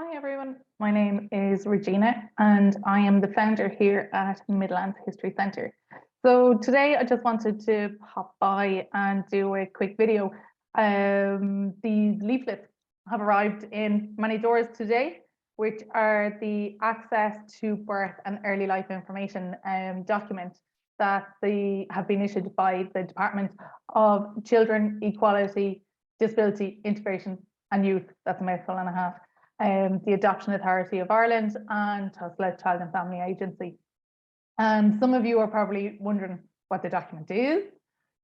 Hi everyone, my name is Regina and I am the founder here at Midlands History Centre. So today I just wanted to pop by and do a quick video. These leaflets have arrived in many doors today, which are the access to birth and early life information document that they have been issued by the Department of Children, Equality, Disability, Integration and Youth. That's a mouthful and a half. The Adoption Authority of Ireland and TUSLA Child and Family Agency. And some of you are probably wondering what the document is.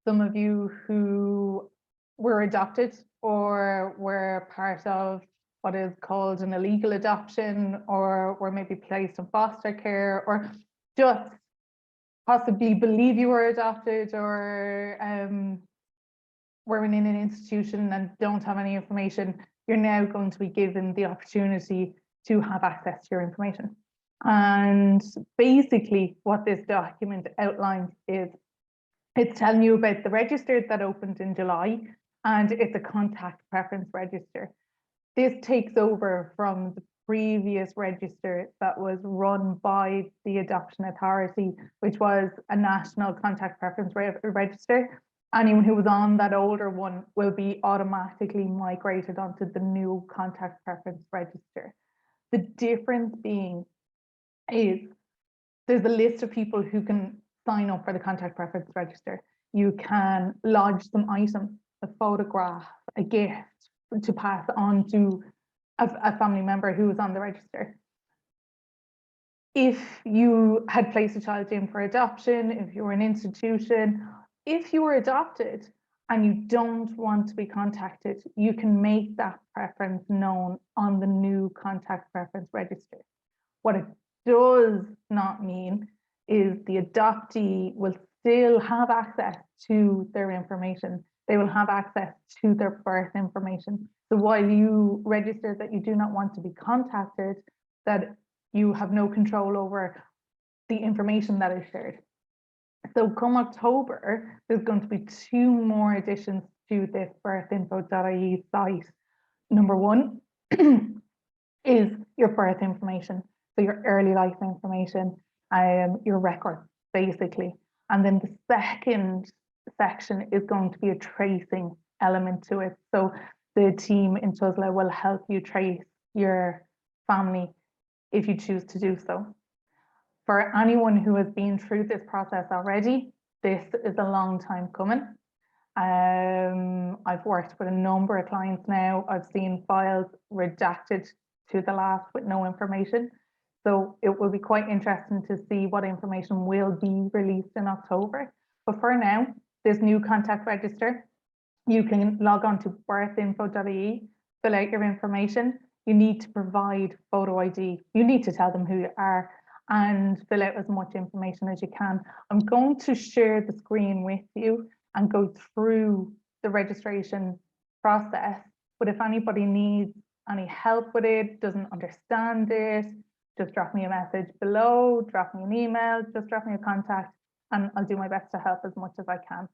Some of you who were adopted or were part of what is called an illegal adoption, or were maybe placed in foster care, or just possibly believe you were adopted, or were in an institution and don't have any information. You're now going to be given the opportunity to have access to your information. And basically what this document outlines is it's telling you about the register that opened in July, and it's a contact preference register. This takes over from the previous register that was run by the Adoption Authority, which was a national contact preference register. Anyone who was on that older one will be automatically migrated onto the new contact preference register. The difference being is there's a list of people who can sign up for the contact preference register. You can lodge some item, a photograph, a gift to pass on to a family member who is on the register. If you had placed a child in for adoption, if you were an institution, if you were adopted and you don't want to be contacted, you can make that preference known on the new contact preference register. What it does not mean is the adoptee will still have access to their information. They will have access to their birth information. So while you register that you do not want to be contacted, that you have no control over the information that is shared. So come October, there's going to be 2 more additions to this birthinfo.ie site. Number 1 is your birth information, so your early life information, your records, basically. And then the second section is going to be a tracing element to it. So the team in TUSLA will help you trace your family if you choose to do so. For anyone who has been through this process already, this is a long time coming. I've worked with a number of clients now. I've seen files redacted to the last with no information. So it will be quite interesting to see what information will be released in October. But for now, this new contact register, you can log on to birthinfo.ie, fill out your information. You need to provide photo ID. You need to tell them who you are and fill out as much information as you can. I'm going to share the screen with you and go through the registration process. But if anybody needs any help with it, doesn't understand it, just drop me a message below, drop me an email, just drop me a contact, and I'll do my best to help as much as I can.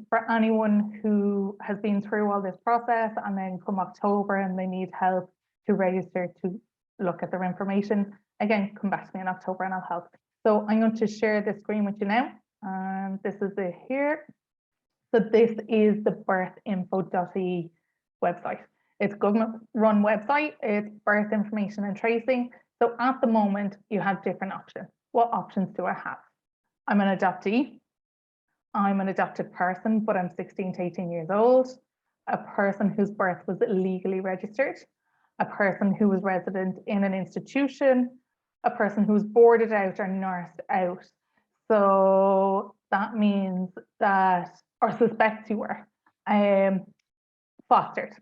For anyone who has been through all this process and then come October and they need help to register to look at their information, again, come back to me in October and I'll help. So I'm going to share the screen with you now. And this is it here. So this is the birthinfo.ie website. It's a government-run website. It's birth information and tracing. So at the moment, you have different options. What options do I have? I'm an adoptee. I'm an adopted person, but I'm 16 to 18 years old. A person whose birth was illegally registered. A person who was resident in an institution. A person who was boarded out or nursed out. So that means that, or suspects you were, fostered.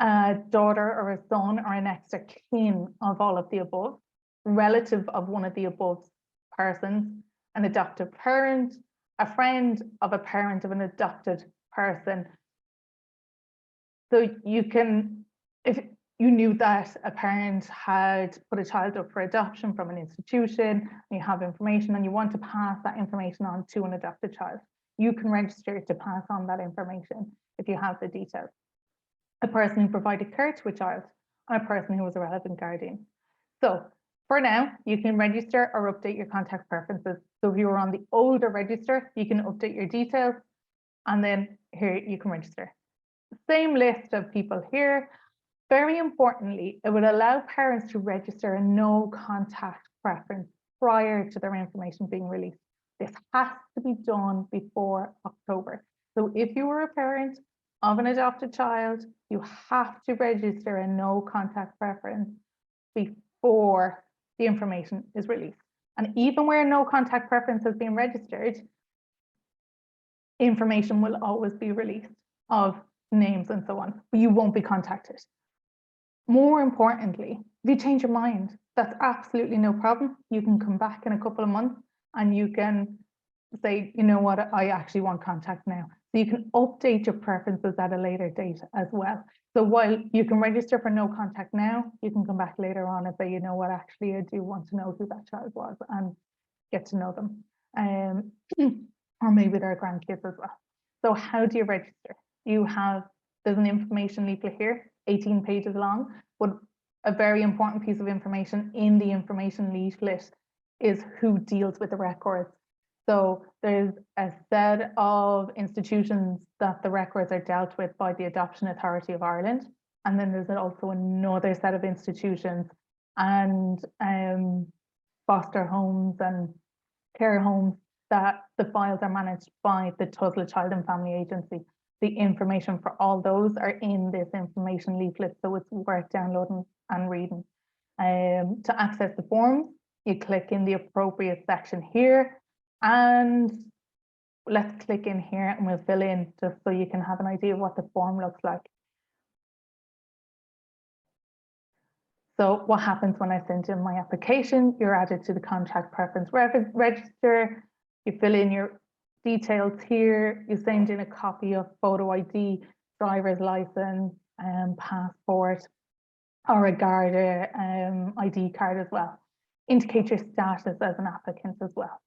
A daughter or a son or a next of kin of all of the above, relative of one of the above persons, an adoptive parent, a friend of a parent of an adopted person. So you can, if you knew that a parent had put a child up for adoption from an institution, and you have information and you want to pass that information on to an adopted child, you can register to pass on that information if you have the details. A person who provided care to a child, and a person who is a relevant guardian. So for now, you can register or update your contact preferences. So if you were on the older register, you can update your details, and then here you can register. Same list of people here. Very importantly, it would allow parents to register a no contact preference prior to their information being released. This has to be done before October. So if you were a parent of an adopted child, you have to register a no contact preference before the information is released. And even where no contact preference has been registered, information will always be released of names and so on, but you won't be contacted. More importantly, if you change your mind, that's absolutely no problem. You can come back in a couple of months and you can say, you know what, I actually want contact now. So you can update your preferences at a later date as well. So while you can register for no contact now, you can come back later on and say, you know what, actually, I do want to know who that child was and get to know them. Or maybe their grandkids as well. So how do you register? There's an information leaflet here, 18 pages long, but a very important piece of information in the information leaflet is who deals with the records. So there's a set of institutions that the records are dealt with by the Adoption Authority of Ireland. And then there's also another set of institutions and foster homes and care homes that the files are managed by the Tussla Child and Family Agency. The information for all those are in this information leaflet, so it's worth downloading and reading. To access the forms, you click in the appropriate section here, and let's click in here and we'll fill in just so you can have an idea of what the form looks like. So what happens when I send in my application? You're added to the contact preference register. You fill in your details here. You send in a copy of photo ID, driver's license, passport, or a Garda ID card as well. Indicate your status as an applicant as well.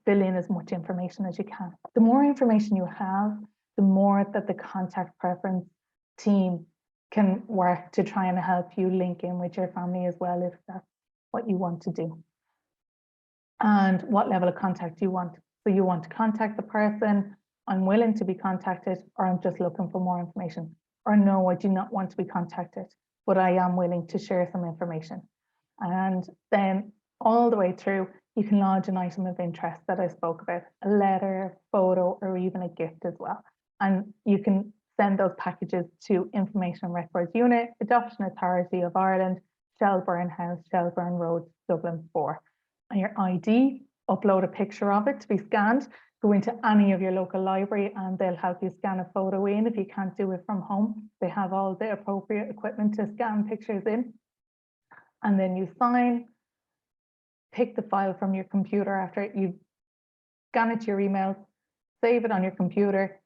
Fill in as much information as you can. The more information you have, the more that the contact preference team can work to try and help you link in with your family as well, if that's what you want to do. And what level of contact you want. So you want to contact the person, I'm willing to be contacted, or I'm just looking for more information. Or no, I do not want to be contacted, but I am willing to share some information. And then all the way through, you can lodge an item of interest that I spoke about, a letter, photo, or even a gift as well. And you can send those packages to Information Records Unit, Adoption Authority of Ireland, Shelburne House, Shelburne Road, Dublin 4. And your ID, upload a picture of it to be scanned, go into any of your local library and they'll help you scan a photo in if you can't do it from home. They have all the appropriate equipment to scan pictures in. And then you sign, pick the file from your computer after you scan it to your email, save it on your computer,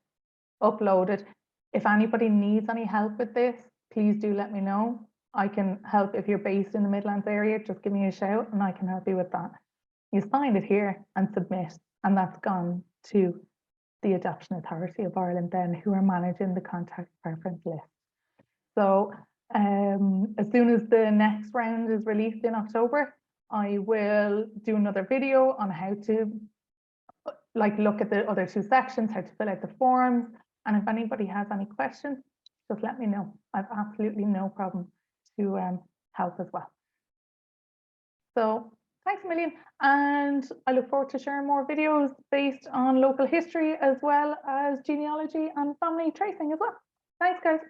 upload it. If anybody needs any help with this, please do let me know. I can help. If you're based in the Midlands area, just give me a shout and I can help you with that. You sign it here and submit, and that's gone to the Adoption Authority of Ireland then, who are managing the contact preference list. So as soon as the next round is released in October, I will do another video on how to look at the other two sections, how to fill out the forms. And if anybody has any questions, just let me know. I've absolutely no problem to help as well. So thanks a million. And I look forward to sharing more videos based on local history as well as genealogy and family tracing as well. Thanks, guys.